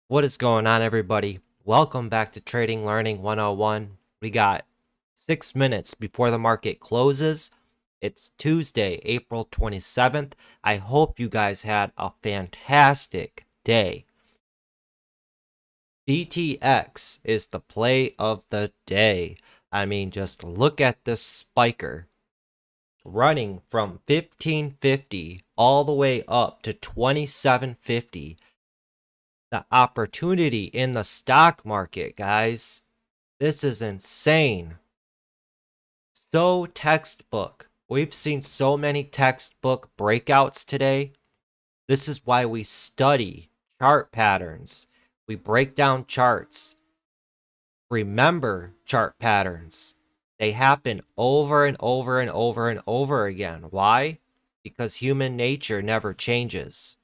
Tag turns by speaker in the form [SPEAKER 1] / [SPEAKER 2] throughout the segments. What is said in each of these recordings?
[SPEAKER 1] What is going on, everybody? Welcome back to Trading Learning 101. We got 6 minutes before the market closes. It's Tuesday, April 27th. I hope you guys had a fantastic day. BTX is the play of the day. I mean, just look at this spiker running from 1550 all the way up to 2750. The opportunity in the stock market, guys. This is insane. So textbook. We've seen so many textbook breakouts today. This is why we study chart patterns. We break down charts. Remember chart patterns. They happen over and over and over and over again. Why? Because human nature never changes.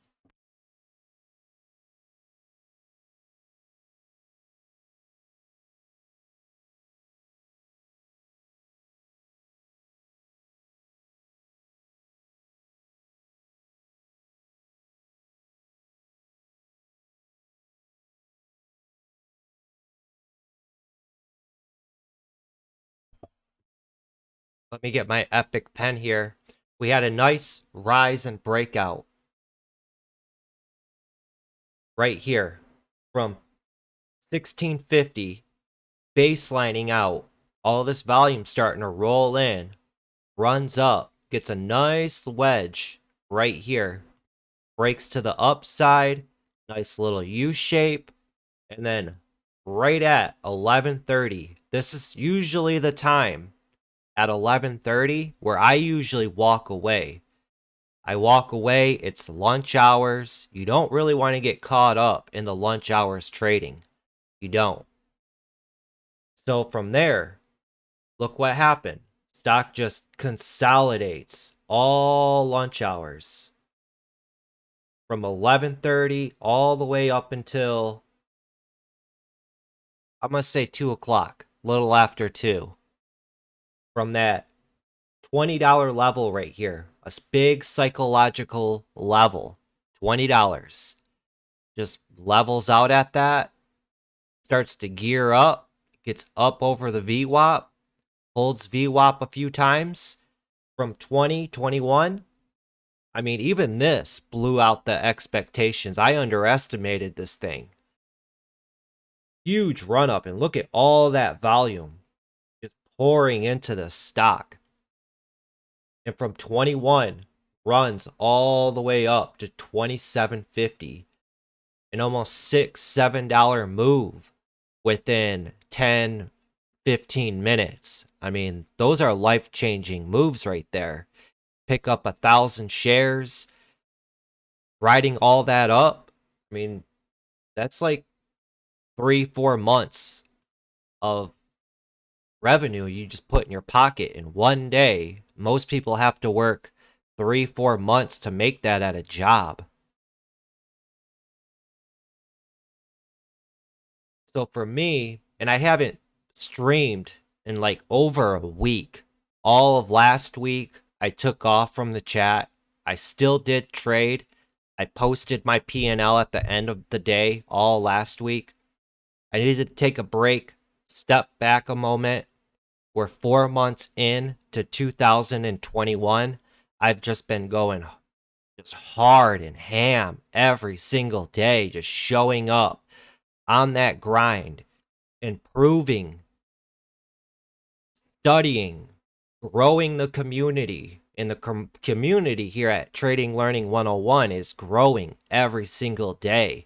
[SPEAKER 1] Let me get my epic pen here. We had a nice rise and breakout right here from 1650, baselining out. All this volume starting to roll in, runs up, gets a nice wedge right here, breaks to the upside, nice little U shape, and then right at 11:30. This is usually the time at 11:30 where I usually walk away. I walk away, it's lunch hours. You don't really want to get caught up in the lunch hours trading. You don't. So from there, look what happened. Stock just consolidates all lunch hours from 11:30 all the way up until, I'm going to say 2 o'clock, little after 2. From that $20 level right here, a big psychological level, $20. Just levels out at that, starts to gear up, gets up over the VWAP, holds VWAP a few times from 20, 21. I mean, even this blew out the expectations. I underestimated this thing. Huge run up, and look at all that volume just pouring into the stock. And from 21 runs all the way up to 27.50. An almost $6-7 move within 10, 15 minutes. I mean, those are life-changing moves right there. Pick up 1,000 shares, riding all that up. I mean, that's like 3-4 months of revenue you just put in your pocket in one day. Most people have to work 3-4 months to make that at a job. So for me, and I haven't streamed in like over a week. All of last week, I took off from the chat. I still did trade. I posted my P&L at the end of the day all last week. I needed to take a break, step back a moment. We're 4 months in to 2021. I've just been going just hard and ham every single day, just showing up on that grind, improving, studying, growing the community. And the community here at Trading Learning 101 is growing every single day.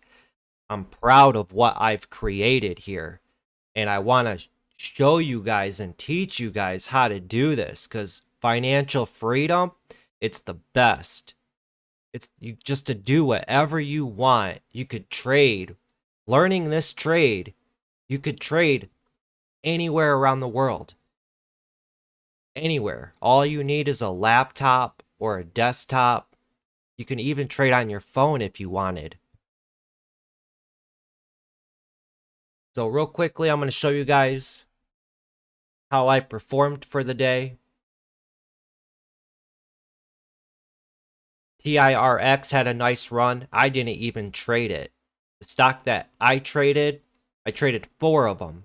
[SPEAKER 1] I'm proud of what I've created here, and I want to show you guys and teach you guys how to do this, because financial freedom, it's the best. It's you just to do whatever you want. You could trade. Learning this trade, you could trade anywhere around the world. Anywhere. All you need is a laptop or a desktop. You can even trade on your phone if you wanted. So real quickly, I'm going to show you guys how I performed for the day. TIRX had a nice run. I didn't even trade it. The stock that I traded 4 of them.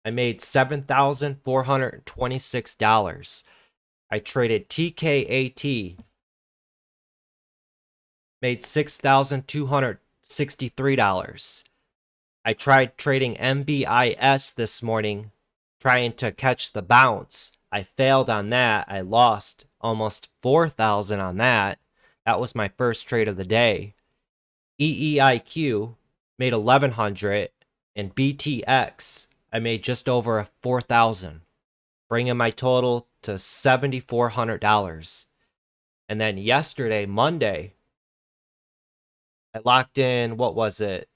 [SPEAKER 1] I made $7,426. I traded TKAT, made $6,263. I tried trading MVIS this morning, trying to catch the bounce. I failed on that. I lost almost 4,000 on that. That was my first trade of the day. EEIQ made 1,100, and BTX I made just over 4,000, bringing my total to $7,400. And then yesterday, Monday, I locked in, what was it?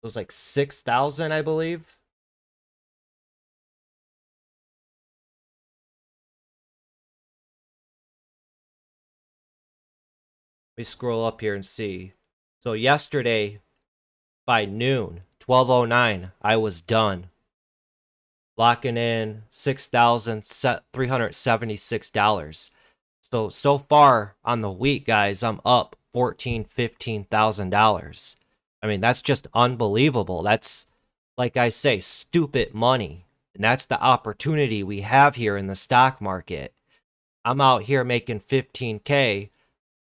[SPEAKER 1] It was like 6,000, I believe. Let me scroll up here and see. So yesterday, by noon, 12:09, I was done. Locking in $6,376. So far on the week, guys, I'm up $14,000-$15,000. I mean, that's just unbelievable. That's, like I say, stupid money. And that's the opportunity we have here in the stock market. I'm out here making 15K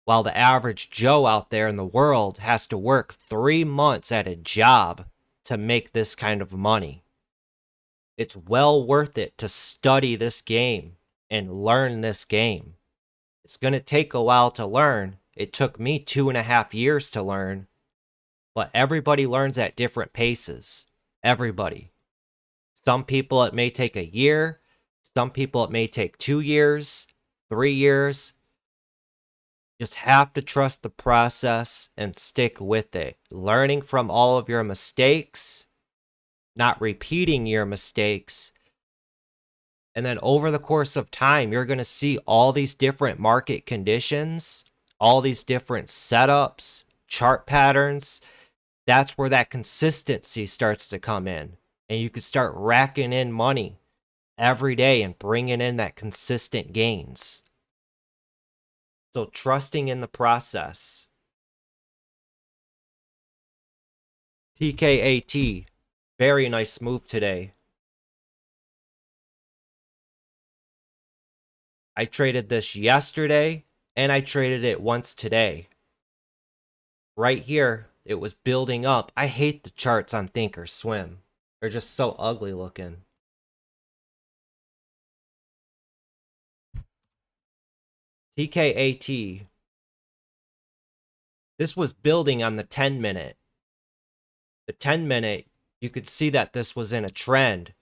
[SPEAKER 1] while the average Joe out there in the world has to work 3 months at a job to make this kind of money. It's well worth it to study this game and learn this game. It's going to take a while to learn. It took me 2.5 years to learn, but everybody learns at different paces. Everybody. Some people it may take a year. Some people it may take 2 years, 3 years. Just have to trust the process and stick with it. Learning from all of your mistakes, not repeating your mistakes. And then over the course of time, you're going to see all these different market conditions, all these different setups, chart patterns. That's where that consistency starts to come in. And you can start racking in money every day and bringing in that consistent gains. So trusting in the process. TKAT, very nice move today. I traded this yesterday, and I traded it once today. Right here, it was building up. I hate the charts on Thinkorswim. They're just so ugly looking. TKAT. This was building on the 10-minute. The 10-minute, you could see that this was in a trend.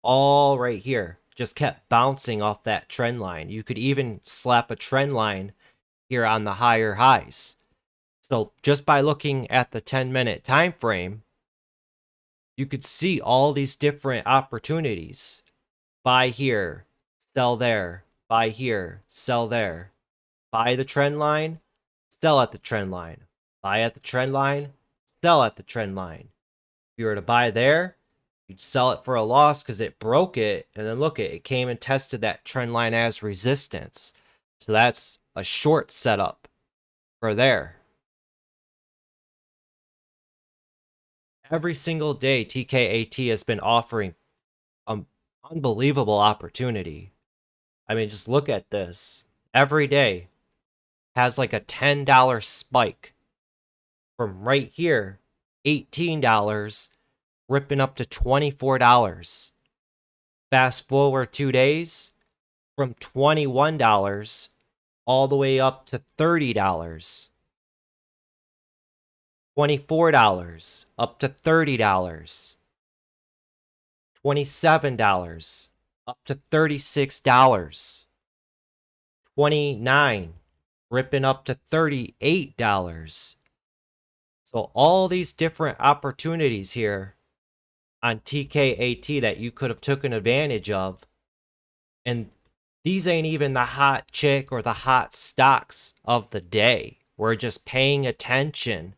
[SPEAKER 1] All right here. Just kept bouncing off that trend line. You could even slap a trend line here on the higher highs. So just by looking at the 10-minute time frame, you could see all these different opportunities. Buy here, sell there, buy here, sell there. Buy the trend line, sell at the trend line. Buy at the trend line, sell at the trend line. If you were to buy there, you'd sell it for a loss because it broke it, and then look, it came and tested that trend line as resistance. So that's a short setup for there. Every single day, TKAT has been offering an unbelievable opportunity. I mean, just look at this. Every day has like a $10 spike from right here, $18, ripping up to $24. Fast forward 2 days, from $21 all the way up to $30. $24 up to $30. $27 up to $36. $29 ripping up to $38. So all these different opportunities here on TKAT that you could have taken advantage of. And these ain't even the hot chick or the hot stocks of the day. We're just paying attention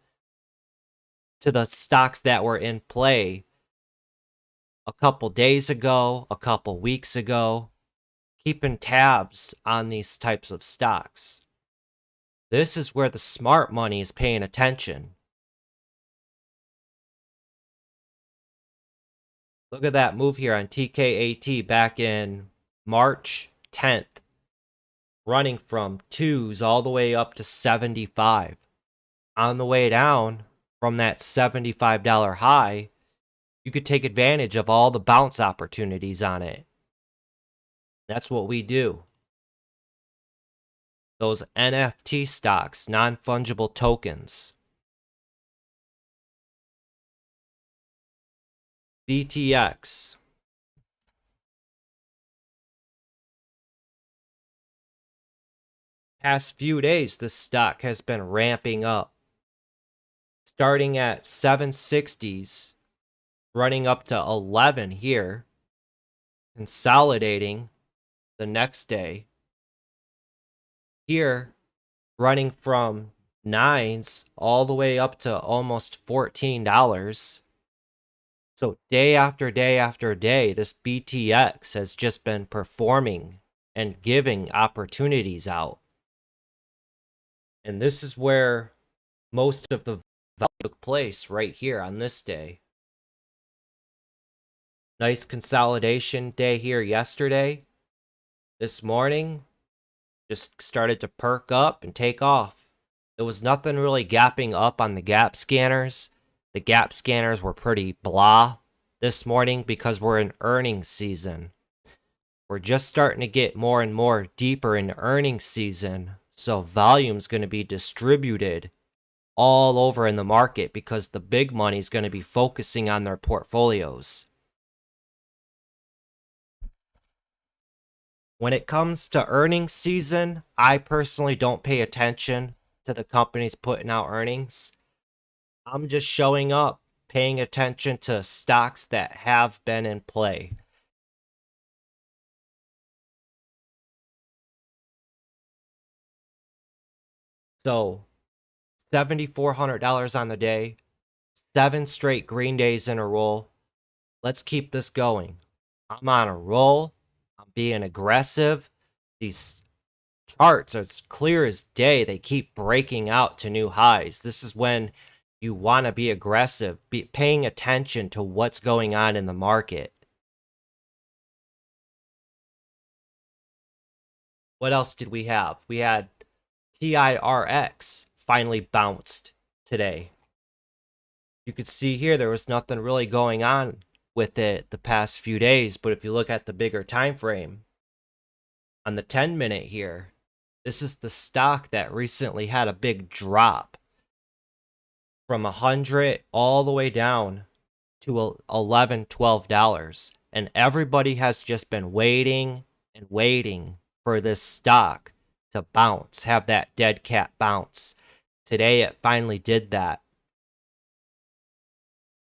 [SPEAKER 1] to the stocks that were in play a couple days ago, a couple weeks ago, keeping tabs on these types of stocks. This is where the smart money is paying attention. Look at that move here on TKAT back in March 10th, running from 2s all the way up to 75. On the way down from that $75 high, you could take advantage of all the bounce opportunities on it. That's what we do. Those NFT stocks, non-fungible tokens. BTX. Past few days, this stock has been ramping up. Starting at 760s, running up to 11 here, consolidating the next day. Here, running from 9s all the way up to almost $14. So day after day after day, this BTX has just been performing and giving opportunities out. And this is where most of the value took place, right here on this day. Nice consolidation day here yesterday. This morning, just started to perk up and take off. There was nothing really gapping up on the gap scanners. The gap scanners were pretty blah this morning because we're in earnings season. We're just starting to get more and more deeper in earnings season, so volume's going to be distributed all over in the market because the big money's going to be focusing on their portfolios. When it comes to earnings season, I personally don't pay attention to the companies putting out earnings. I'm just showing up, paying attention to stocks that have been in play. So, $7,400 on the day, 7 straight green days in a row. Let's keep this going. I'm on a roll. I'm being aggressive. These charts are as clear as day. They keep breaking out to new highs. This is when you want to be aggressive, paying attention to what's going on in the market. What else did we have? We had TIRX finally bounced today. You could see here there was nothing really going on with it the past few days, but if you look at the bigger time frame, on the 10-minute here, this is the stock that recently had a big drop from 100 all the way down to $11, $12. And everybody has just been waiting and waiting for this stock to bounce, have that dead cat bounce. Today it finally did that.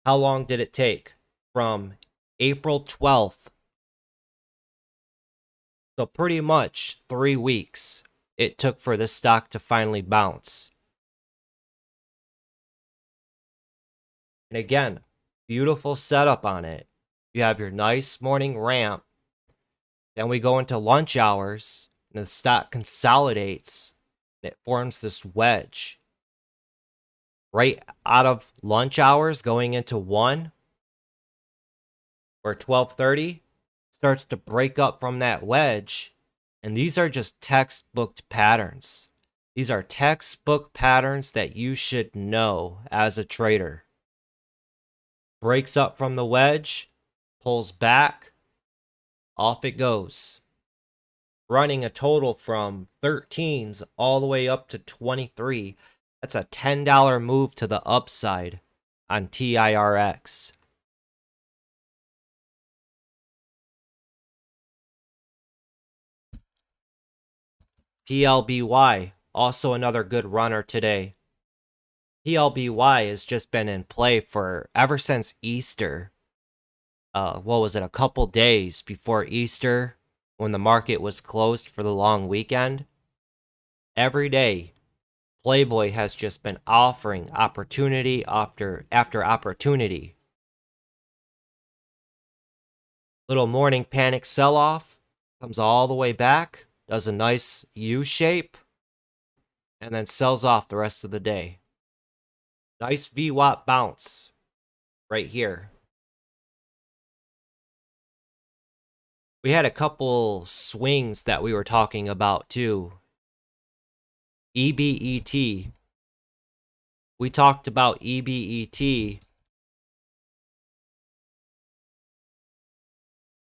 [SPEAKER 1] How long did it take? From April 12th. So pretty much 3 weeks it took for this stock to finally bounce. And again, beautiful setup on it. You have your nice morning ramp. Then we go into lunch hours, and the stock consolidates, and it forms this wedge. Right out of lunch hours, going into 1, or 12:30, starts to break up from that wedge. And these are just textbook patterns. These are textbook patterns that you should know as a trader. Breaks up from the wedge, pulls back, off it goes. Running a total from 13s all the way up to 23. That's a $10 move to the upside on TIRX. PLBY, also another good runner today. PLBY has just been in play for ever since Easter. What was it, a couple days before Easter when the market was closed for the long weekend? Every day, Playboy has just been offering opportunity after opportunity. Little morning panic sell-off, comes all the way back, does a nice U shape, and then sells off the rest of the day. Nice VWAP bounce right here. We had a couple swings that we were talking about too. EBET. We talked about EBET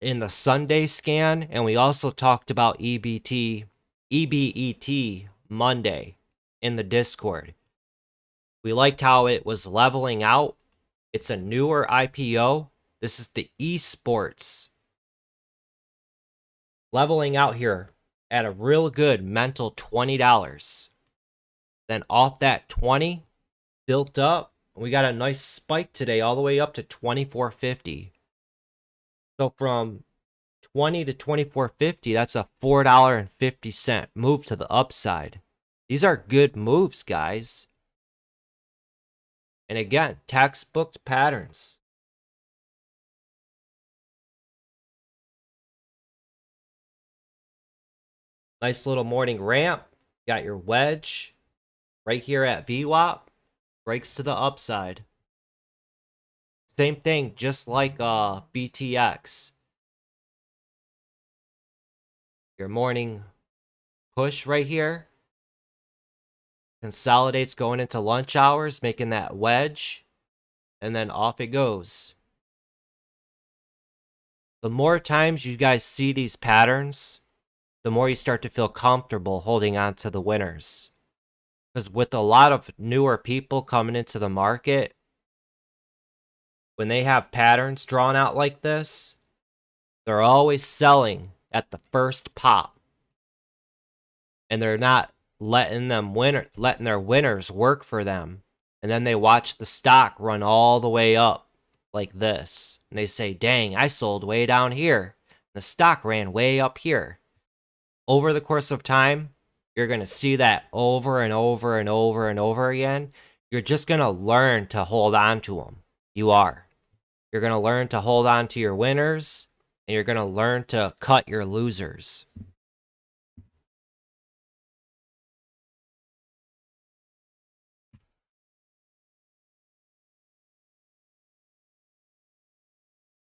[SPEAKER 1] in the Sunday scan, and we also talked about EBET Monday in the Discord. We liked how it was leveling out. It's a newer IPO. This is the esports leveling out here at a real good mental $20. Then off that 20 built up, we got a nice spike today all the way up to 24.50. So from 20 to 24.50, that's a $4.50 move to the upside. These are good moves, guys. And again, textbook patterns. Nice little morning ramp. Got your wedge right here at VWAP. Breaks to the upside. Same thing, just like BTX. Your morning push right here. Consolidates going into lunch hours, making that wedge. And then off it goes. The more times you guys see these patterns, the more you start to feel comfortable holding on to the winners. Because with a lot of newer people coming into the market, when they have patterns drawn out like this, they're always selling at the first pop. And they're not letting their winners work for them. And then they watch the stock run all the way up like this. And they say, dang, I sold way down here. The stock ran way up here. Over the course of time, you're going to see that over and over and over and over again. You're just going to learn to hold on to them. You are. You're going to learn to hold on to your winners, and you're going to learn to cut your losers.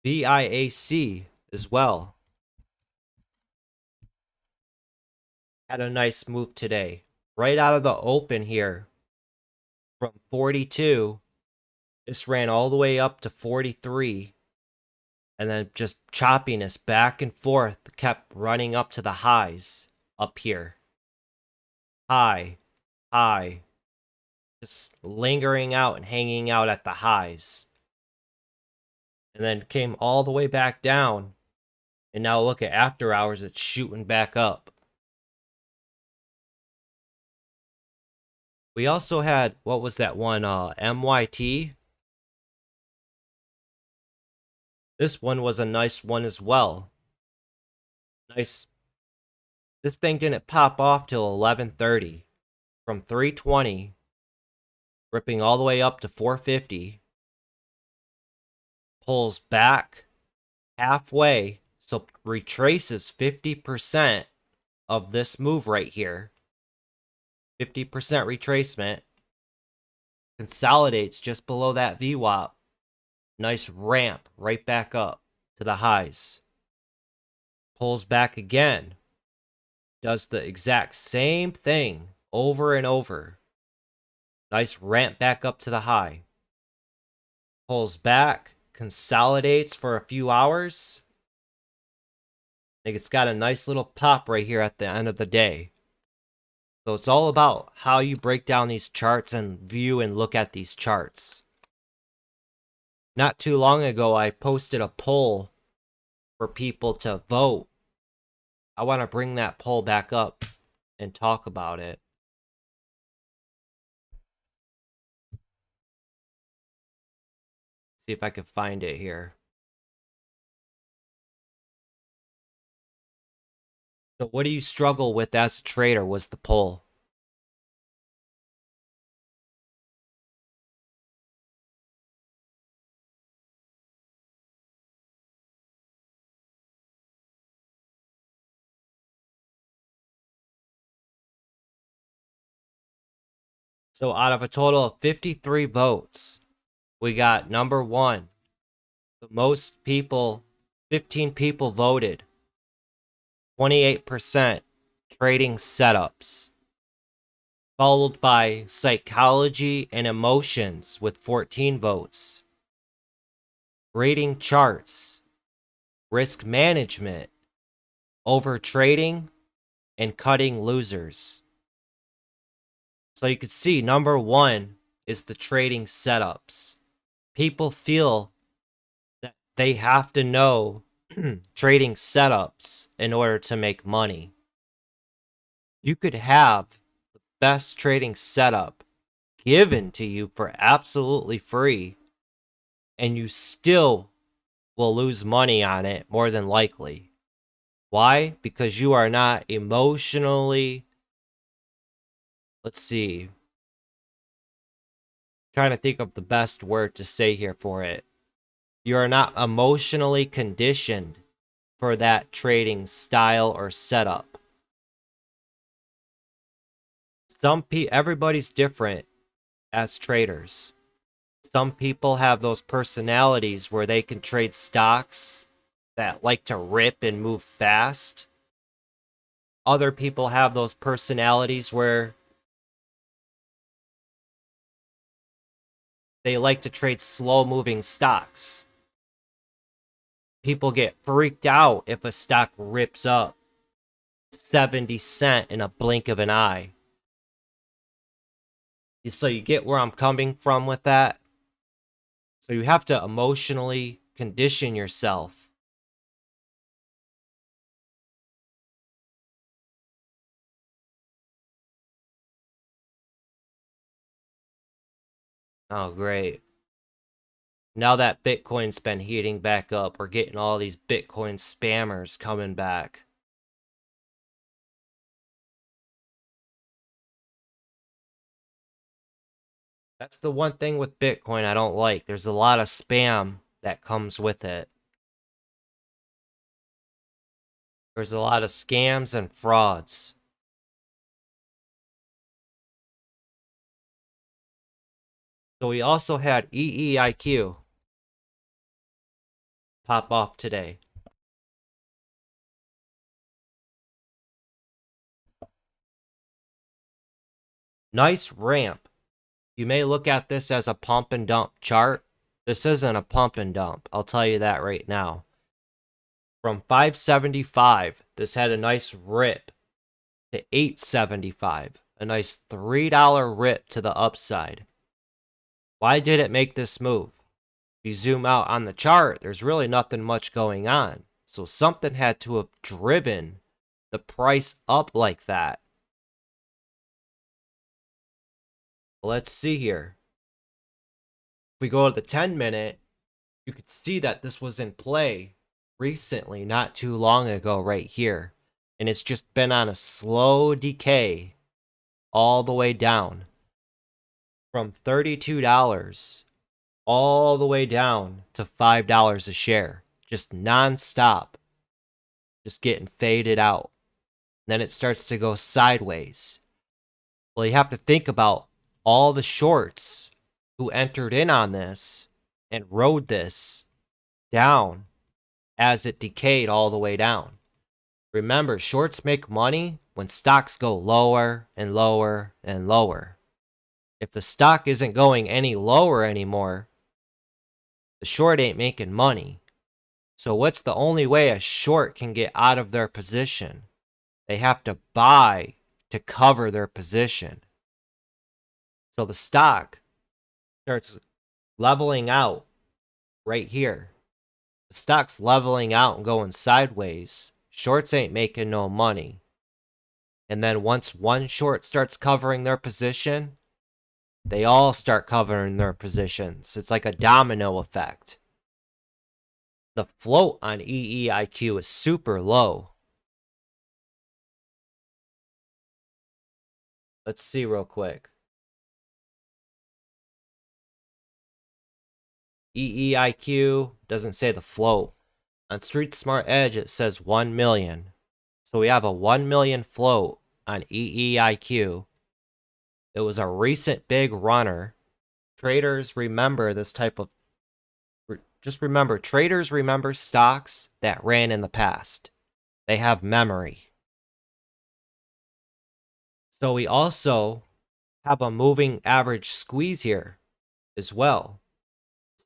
[SPEAKER 1] VIAC as well. Had a nice move today. Right out of the open here. From 42, this ran all the way up to 43. And then just choppiness back and forth kept running up to the highs up here. High, high. Just lingering out and hanging out at the highs. And then came all the way back down. And now look at after hours, it's shooting back up. We also had, what was that one, MYT? This one was a nice one as well. Nice. This thing didn't pop off till 11:30. From 320, ripping all the way up to 450. Pulls back halfway, so retraces 50% of this move right here. 50% retracement. Consolidates just below that VWAP. Nice ramp right back up to the highs. Pulls back again. Does the exact same thing over and over. Nice ramp back up to the high. Pulls back. Consolidates for a few hours. I think it's got a nice little pop right here at the end of the day. So it's all about how you break down these charts and view and look at these charts. Not too long ago, I posted a poll for people to vote. I want to bring that poll back up and talk about it. See if I can find it here. So what do you struggle with as a trader was the poll. So out of a total of 53 votes, we got number one. The most people, 15 people voted. 28% trading setups. Followed by psychology and emotions with 14 votes. Reading charts, risk management, over trading, and cutting losers. So you can see number one is the trading setups. People feel that they have to know trading setups in order to make money. You could have the best trading setup given to you for absolutely free, and you still will lose money on it more than likely. Why? Because you are not emotionally, let's see, trying to think of the best word to say here for it. You are not emotionally conditioned for that trading style or setup. Everybody's different as traders. Some people have those personalities where they can trade stocks that like to rip and move fast. Other people have those personalities where they like to trade slow-moving stocks. People get freaked out if a stock rips up 70 cents in a blink of an eye. So you get where I'm coming from with that? So you have to emotionally condition yourself. Oh, great. Now that Bitcoin's been heating back up, we're getting all these Bitcoin spammers coming back. That's the one thing with Bitcoin I don't like. There's a lot of spam that comes with it. There's a lot of scams and frauds. So we also had EEIQ pop off today. Nice ramp. You may look at this as a pump and dump chart. This isn't a pump and dump. I'll tell you that right now. From 575, this had a nice rip to 875. A nice $3 rip to the upside. Why did it make this move? If you zoom out on the chart, there's really nothing much going on. So something had to have driven the price up like that. Let's see here. If we go to the 10-minute, you could see that this was in play recently, not too long ago right here. And it's just been on a slow decay all the way down. From $32 all the way down to $5 a share. Just non-stop. Just getting faded out. Then it starts to go sideways. Well, you have to think about all the shorts who entered in on this and rode this down as it decayed all the way down. Remember, shorts make money when stocks go lower and lower and lower. If the stock isn't going any lower anymore, the short ain't making money. So what's the only way a short can get out of their position? They have to buy to cover their position. So the stock starts leveling out right here. The stock's leveling out and going sideways. Shorts ain't making no money. And then once one short starts covering their position, they all start covering their positions. It's like a domino effect. The float on EEIQ is super low. Let's see real quick. EEIQ doesn't say the float. On Street Smart Edge, it says 1 million. So we have a 1 million float on EEIQ. It was a recent big runner. Traders remember this type of... Just remember, traders remember stocks that ran in the past. They have memory. So we also have a moving average squeeze here as well.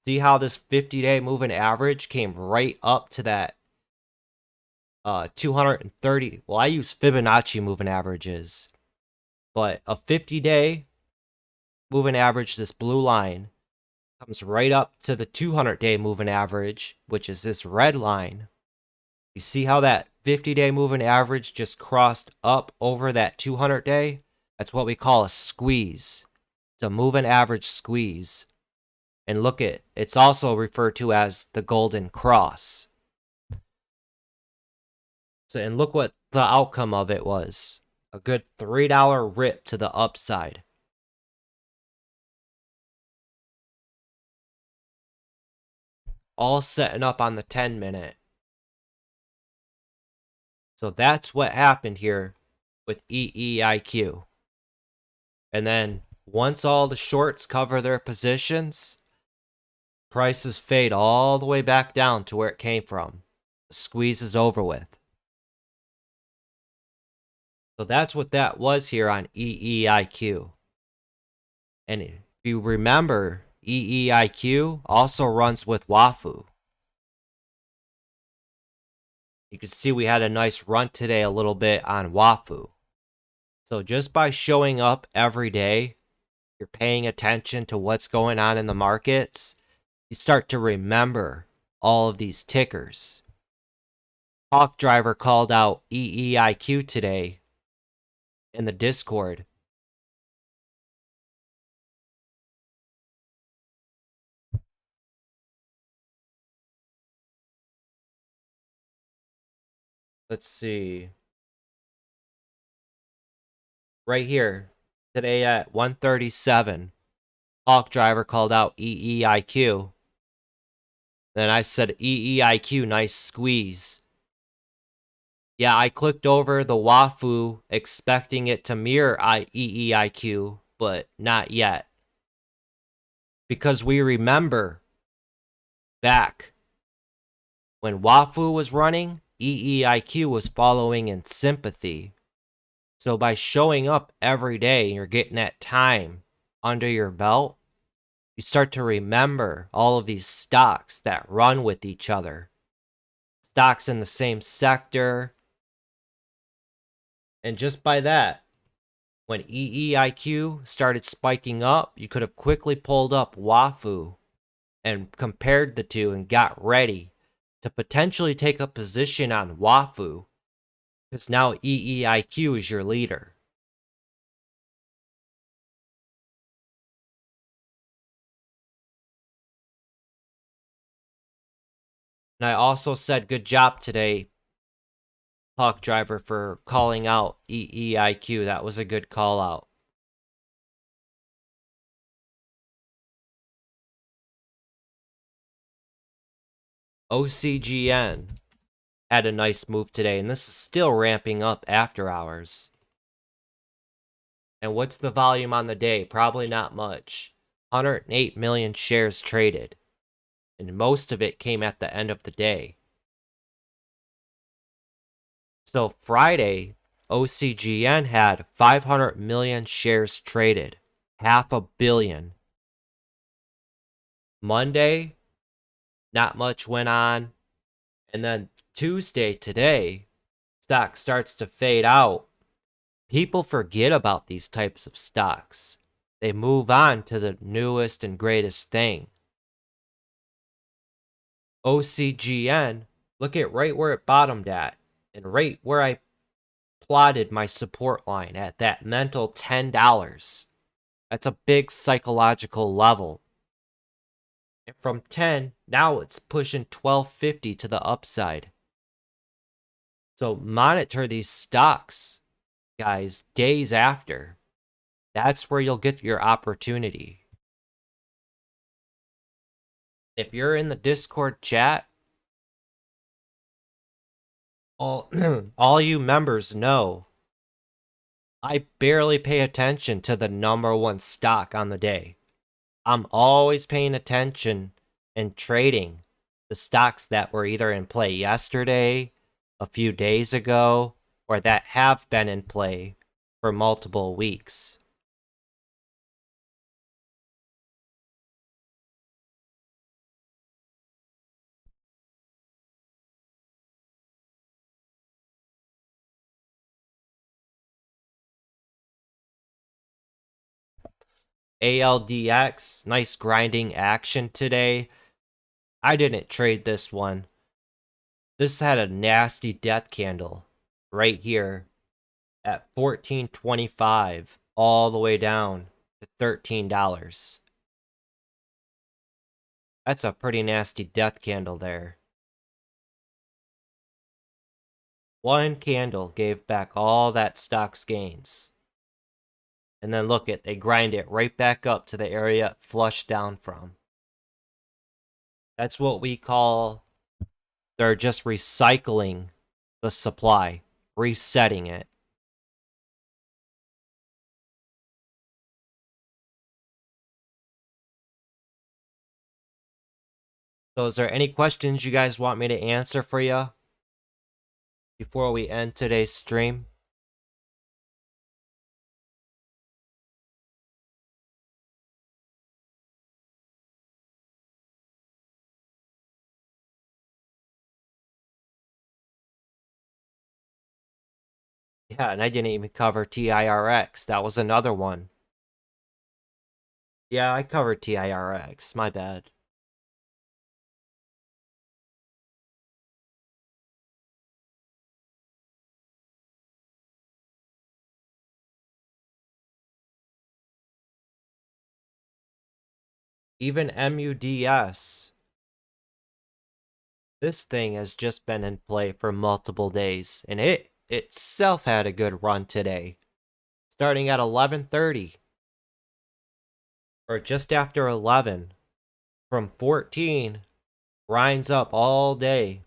[SPEAKER 1] See how this 50-day moving average came right up to that 230. Well, I use Fibonacci moving averages, but a 50-day moving average, this blue line, comes right up to the 200-day moving average, which is this red line. You see how that 50-day moving average just crossed up over that 200-day? That's what we call a squeeze. It's a moving average squeeze. And look at, it's also referred to as the golden cross. So, and look what the outcome of it was. A good $3 rip to the upside. All setting up on the 10-minute. So that's what happened here with EEIQ. And then once all the shorts cover their positions, prices fade all the way back down to where it came from. The squeeze is over with. So that's what that was here on EEIQ. And if you remember, EEIQ also runs with WAFU. You can see we had a nice run today a little bit on WAFU. So just by showing up every day, you're paying attention to what's going on in the markets, you start to remember all of these tickers. Hawk Driver called out EEIQ today in the Discord. Let's see. Right here, today at 1:37, Hawk Driver called out EEIQ. Then I said EEIQ, nice squeeze. Yeah, I clicked over the WAFU expecting it to mirror EEIQ, but not yet. Because we remember back when WAFU was running, EEIQ was following in sympathy. So by showing up every day and you're getting that time under your belt, you start to remember all of these stocks that run with each other. Stocks in the same sector. And just by that, when EEIQ started spiking up, you could have quickly pulled up WAFU and compared the two and got ready to potentially take a position on WAFU, because now EEIQ is your leader. And I also said good job today, Hawk Driver, for calling out EEIQ. That was a good call out. OCGN had a nice move today, and this is still ramping up after hours. And what's the volume on the day? Probably not much. 108 million shares traded, and most of it came at the end of the day. So Friday, OCGN had 500 million shares traded, 500 million. Monday, not much went on. And then Tuesday, today, stock starts to fade out. People forget about these types of stocks. They move on to the newest and greatest thing. OCGN, look at right where it bottomed at, and right where I plotted my support line at that mental $10. That's a big psychological level. And from 10, now it's pushing 1250 to the upside. So monitor these stocks, guys, days after. That's where you'll get your opportunity. If you're in the Discord chat, all you members know I barely pay attention to the number one stock on the day. I'm always paying attention and trading the stocks that were either in play yesterday, a few days ago, or that have been in play for multiple weeks. ALDX, nice grinding action today. I didn't trade this one. This had a nasty death candle right here at $14.25 all the way down to $13. That's a pretty nasty death candle there. One candle gave back all that stock's gains. And then look they grind it right back up to the area it flushed down from. That's what we call, they're just recycling the supply, resetting it. So is there any questions you guys want me to answer for you before we end today's stream? Yeah, and I didn't even cover TIRX. That was another one. Yeah, I covered TIRX. My bad. Even MUDS. This thing has just been in play for multiple days, and it itself had a good run today. Starting at 11:30. Or just after 11. From 14, grinds up all day,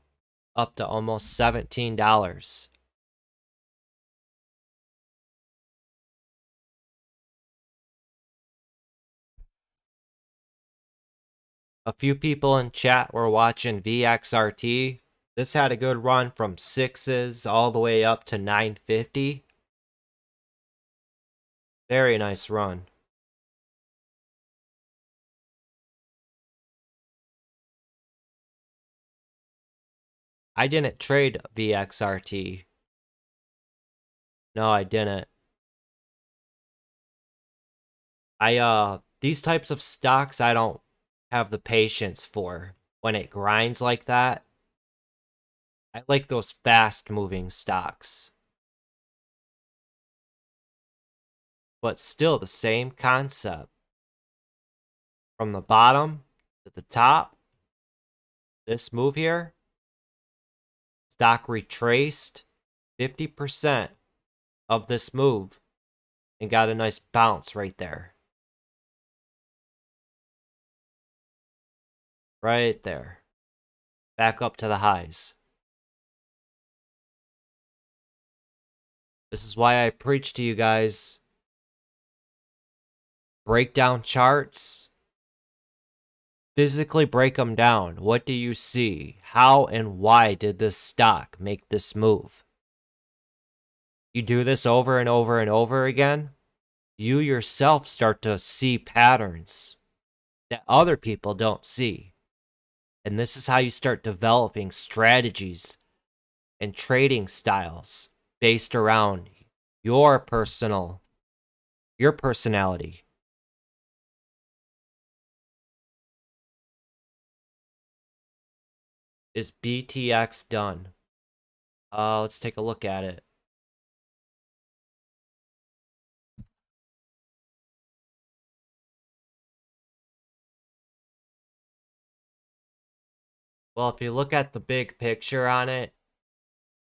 [SPEAKER 1] up to almost $17. A few people in chat were watching VXRT. This had a good run from 6s all the way up to 950. Very nice run. I didn't trade VXRT. No, I didn't. These types of stocks I don't have the patience for. When it grinds like that, I like those fast moving stocks. But still the same concept. From the bottom to the top, this move here, stock retraced 50% of this move and got a nice bounce right there. Right there. Back up to the highs. This is why I preach to you guys. Break down charts. Physically break them down. What do you see? How and why did this stock make this move? You do this over and over and over again, you yourself start to see patterns that other people don't see. And this is how you start developing strategies and trading styles based around your personality. Is BTX done? Let's take a look at it. Well, if you look at the big picture on it,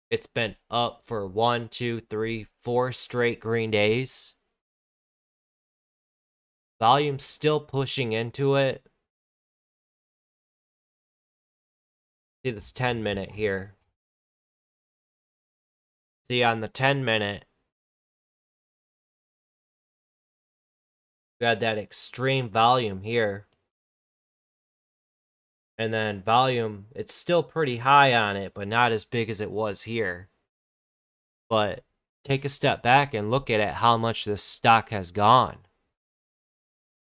[SPEAKER 1] it's been up for 1, 2, 3, 4 straight green days. Volume's still pushing into it. See this 10-minute here. See on the 10-minute, You had that extreme volume here. And then volume, it's still pretty high on it, but not as big as it was here. But take a step back and look at it, how much this stock has gone.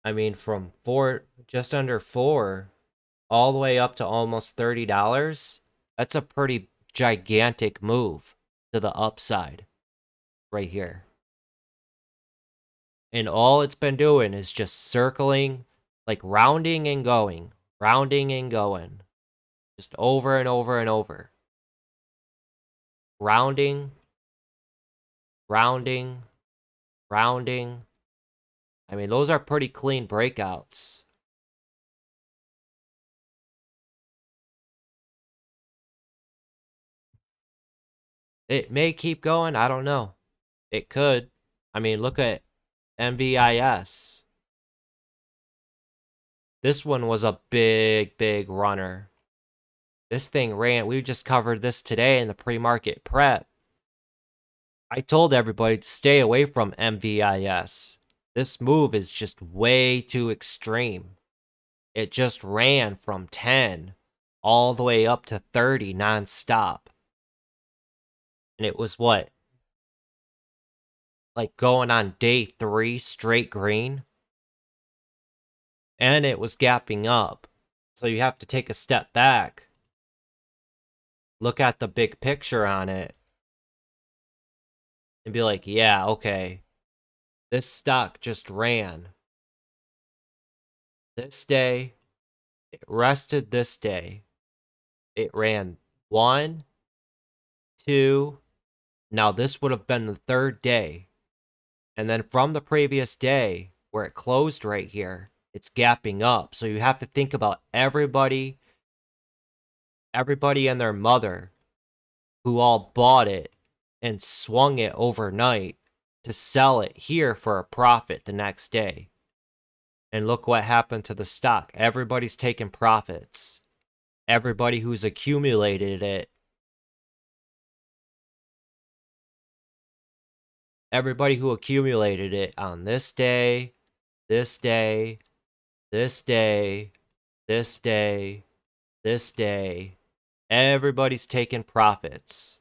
[SPEAKER 1] I mean, from just under 4 all the way up to almost $30. That's a pretty gigantic move to the upside right here. And all it's been doing is just circling, like rounding and going, just over and over and over. Rounding. I mean, those are pretty clean breakouts. It may keep going. I don't know. It could. I mean, look at MVIS. This one was a big runner. This thing ran. We just covered this today in the pre-market prep. I told everybody to stay away from MVIS. This move is just way too extreme. It just ran from 10 all the way up to 30 nonstop. And it was what? Like going on day 3 straight green. And it was gapping up. So you have to take a step back. Look at the big picture on it. And be like, yeah, okay. This stock just ran. This day. It rested this day. It ran 1, 2. Now this would have been the 3rd day. And then from the previous day, where it closed right here, it's gapping up. So you have to think about everybody and their mother who all bought it and swung it overnight to sell it here for a profit the next day. And look what happened to the stock. Everybody's taking profits. Everybody who's accumulated it. Everybody who accumulated it on this day, this day, this day, this day, this day. Everybody's taking profits.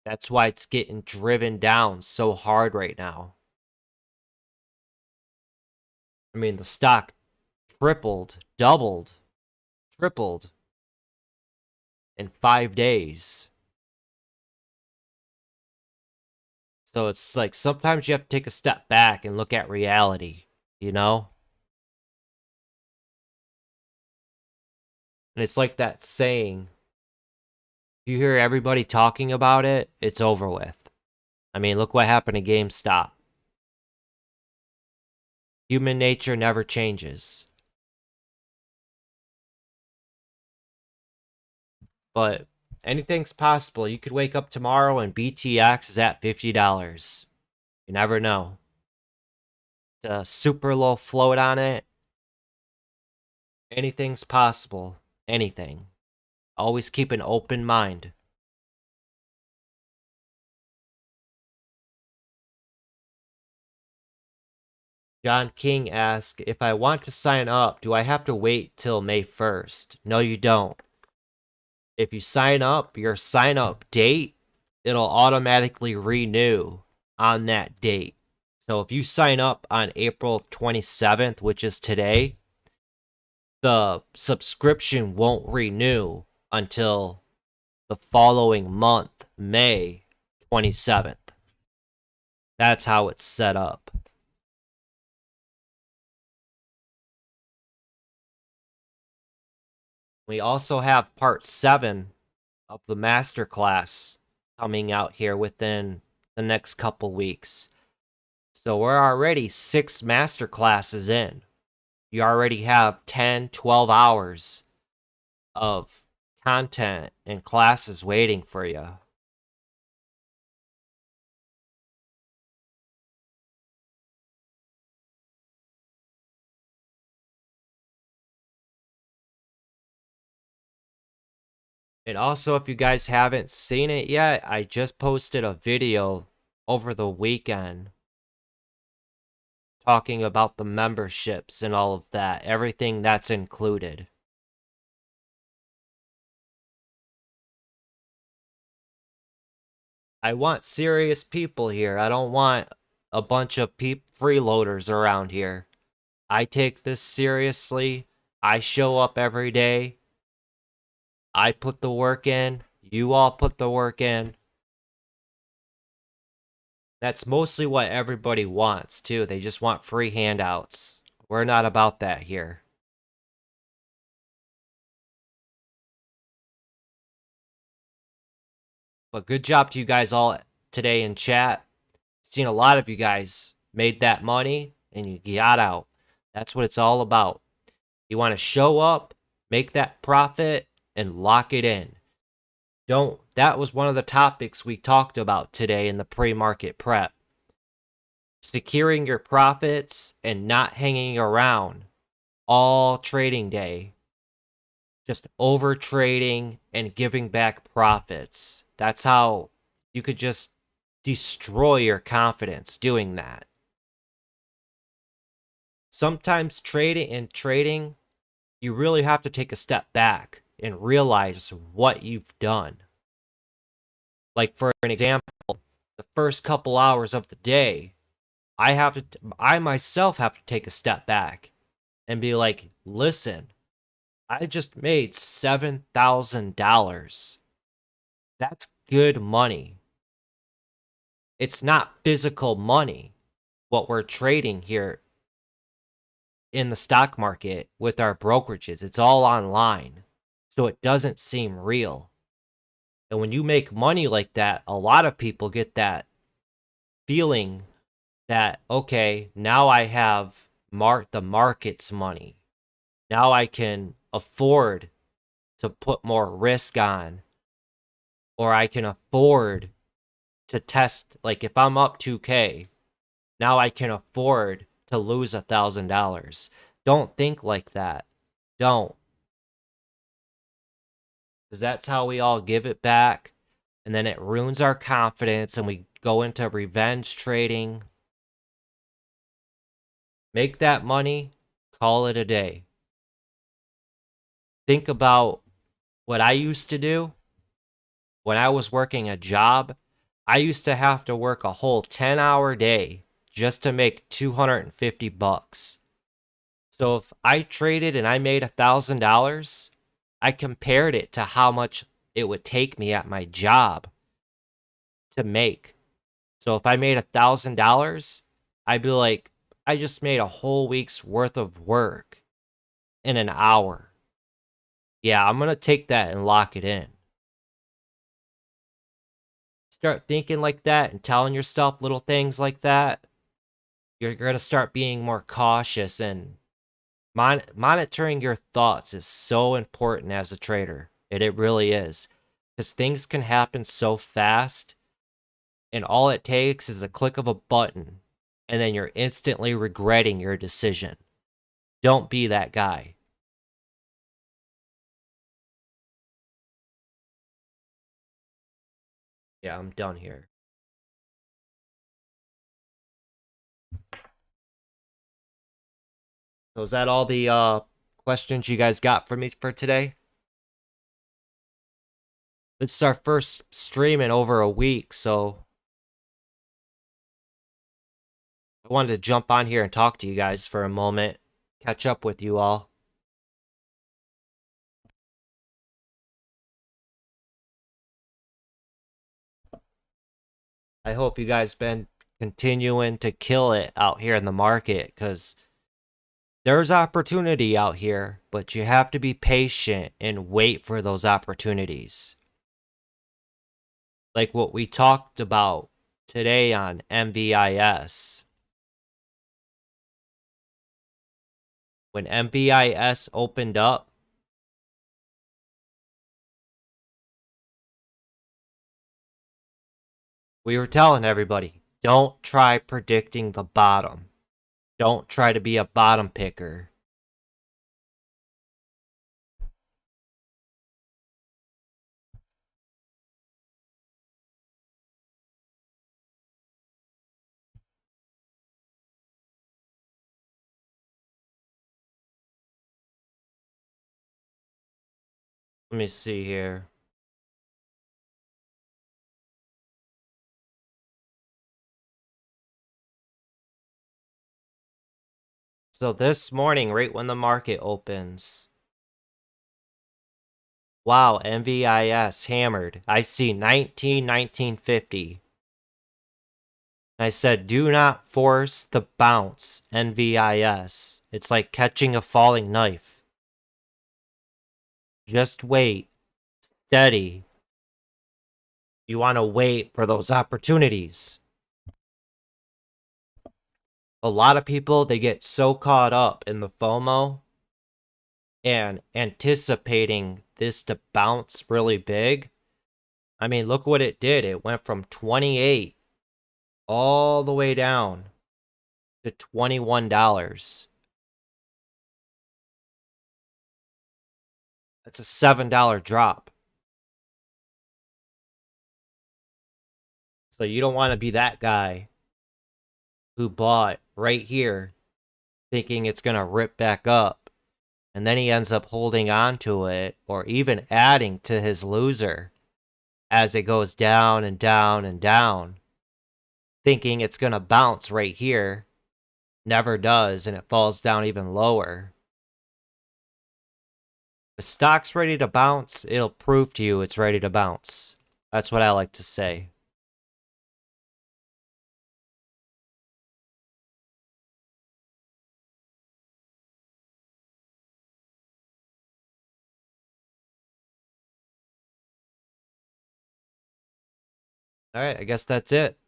[SPEAKER 1] That's why it's getting driven down so hard right now. I mean, the stock tripled, doubled, tripled in 5 days. So it's like sometimes you have to take a step back and look at reality, you know? And it's like that saying, if you hear everybody talking about it, it's over with. I mean, look what happened to GameStop. Human nature never changes. But anything's possible. You could wake up tomorrow and BTX is at $50. You never know. It's a super low float on it. Anything's possible. Anything. Always keep an open mind. John King asked, if I want to sign up, do I have to wait till May 1st? No, you don't. If you sign up, your sign up date, it'll automatically renew on that date. So if you sign up on April 27th, which is today, the subscription won't renew until the following month, May 27th. That's how it's set up. We also have part 7 of the masterclass coming out here within the next couple weeks. So we're already 6 masterclasses in. You already have 10, 12 hours of content and classes waiting for you. And also, if you guys haven't seen it yet, I just posted a video over the weekend talking about the memberships and all of that, everything that's included. I want serious people here. I don't want a bunch of freeloaders around here. I take this seriously. I show up every day. I put the work in. You all put the work in. That's mostly what everybody wants, too. They just want free handouts. We're not about that here. But good job to you guys all today in chat. Seen a lot of you guys made that money and you got out. That's what it's all about. You want to show up, make that profit, and lock it in. That was one of the topics we talked about today in the pre-market prep. Securing your profits and not hanging around all trading day. Just over trading and giving back profits. That's how you could just destroy your confidence doing that. Sometimes trading, you really have to take a step back and realize what you've done. Like for an example, the first couple hours of the day, I myself have to take a step back and be like, listen, I just made $7,000. That's good money. It's not physical money, what we're trading here in the stock market with our brokerages. It's all online, so it doesn't seem real. And when you make money like that, a lot of people get that feeling that, okay, now I have the market's money. Now I can afford to put more risk on, or I can afford to test, like if I'm up 2K, now I can afford to lose $1,000. Don't think like that. Don't. Because that's how we all give it back. And then it ruins our confidence and we go into revenge trading. Make that money, call it a day. Think about what I used to do when I was working a job. I used to have to work a whole 10-hour day just to make $250. So if I traded and I made $1,000, I compared it to how much it would take me at my job to make. So if I made $1,000, I'd be like, I just made a whole week's worth of work in an hour. Yeah, I'm going to take that and lock it in. Start thinking like that and telling yourself little things like that. You're going to start being more cautious, and monitoring your thoughts is so important as a trader. It really is. Because things can happen so fast, and all it takes is a click of a button, and then you're instantly regretting your decision. Don't be that guy. Yeah, I'm done here. So is that all the questions you guys got for me for today? This is our first stream in over a week, so I wanted to jump on here and talk to you guys for a moment, catch up with you all. I hope you guys been continuing to kill it out here in the market, because there's opportunity out here, but you have to be patient and wait for those opportunities. Like what we talked about today on MVIS. When MVIS opened up, we were telling everybody, don't try predicting the bottom. Don't try to be a bottom picker. Let me see here. So this morning, right when the market opens, wow, NVIS hammered. I see 1950. I said, do not force the bounce, NVIS. It's like catching a falling knife. Just wait. Steady. You want to wait for those opportunities. A lot of people, they get so caught up in the FOMO and anticipating this to bounce really big. I mean, look what it did. It went from 28 all the way down to $21. That's a $7 drop. So you don't want to be that guy who bought right here thinking it's going to rip back up, and then he ends up holding on to it or even adding to his loser as it goes down and down and down, thinking it's going to bounce right here. Never does, and it falls down even lower. If the stock's ready to bounce, it'll prove to you it's ready to bounce. That's what I like to say. All right, I guess that's it.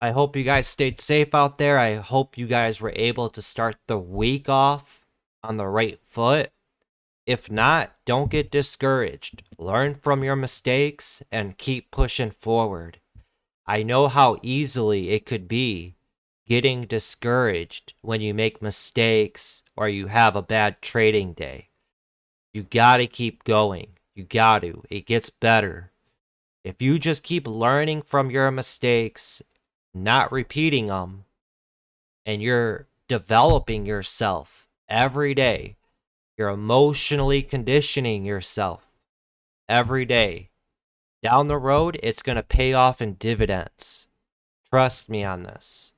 [SPEAKER 1] I hope you guys stayed safe out there. I hope you guys were able to start the week off on the right foot. If not, don't get discouraged. Learn from your mistakes and keep pushing forward. I know how easily it could be getting discouraged when you make mistakes or you have a bad trading day. You gotta keep going. You gotta. It gets better. If you just keep learning from your mistakes, not repeating them, and you're developing yourself every day, you're emotionally conditioning yourself every day. Down the road, it's going to pay off in dividends. Trust me on this.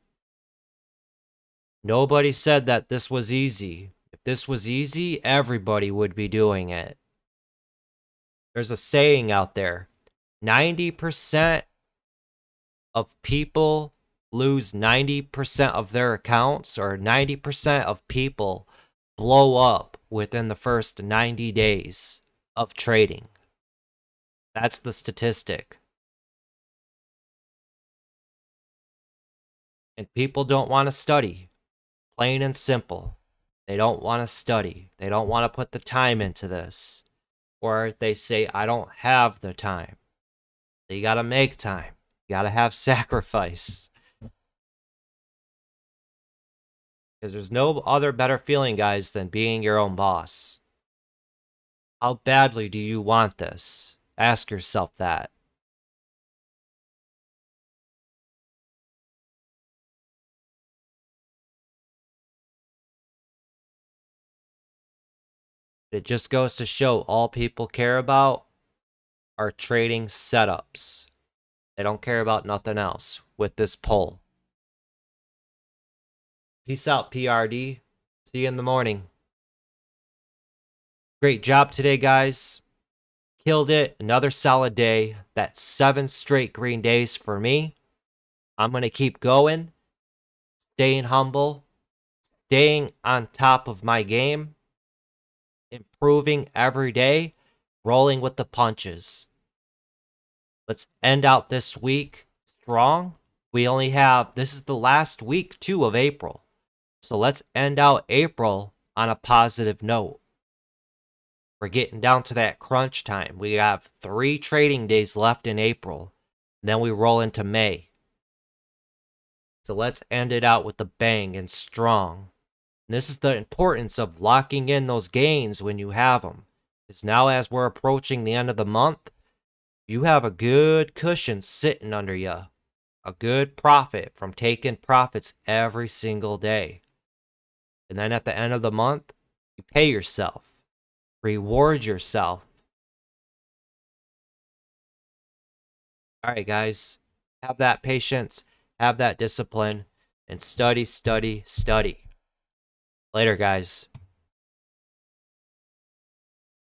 [SPEAKER 1] Nobody said that this was easy. If this was easy, everybody would be doing it. There's a saying out there, 90% of people lose 90% of their accounts, or 90% of people blow up within the first 90 days of trading. That's the statistic. And people don't want to study. Plain and simple. They don't want to study. They don't want to put the time into this. Or they say, I don't have the time. So you got to make time. You got to have sacrifice. Because there's no other better feeling, guys, than being your own boss. How badly do you want this? Ask yourself that. It just goes to show all people care about are trading setups. They don't care about nothing else with this poll. Peace out, PRD. See you in the morning. Great job today, guys. Killed it. Another solid day. That's 7 straight green days for me. I'm going to keep going. Staying humble. Staying on top of my game. Improving every day. Rolling with the punches. Let's end out this week strong. We only have, this is the last week too of April. So let's end out April on a positive note. We're getting down to that crunch time. We have 3 trading days left in April. Then we roll into May. So let's end it out with a bang and strong. And this is the importance of locking in those gains when you have them. Because now as we're approaching the end of the month, you have a good cushion sitting under you. A good profit from taking profits every single day. And then at the end of the month, you pay yourself. Reward yourself. All right, guys. Have that patience, have that discipline, and study, study, study. Later, guys.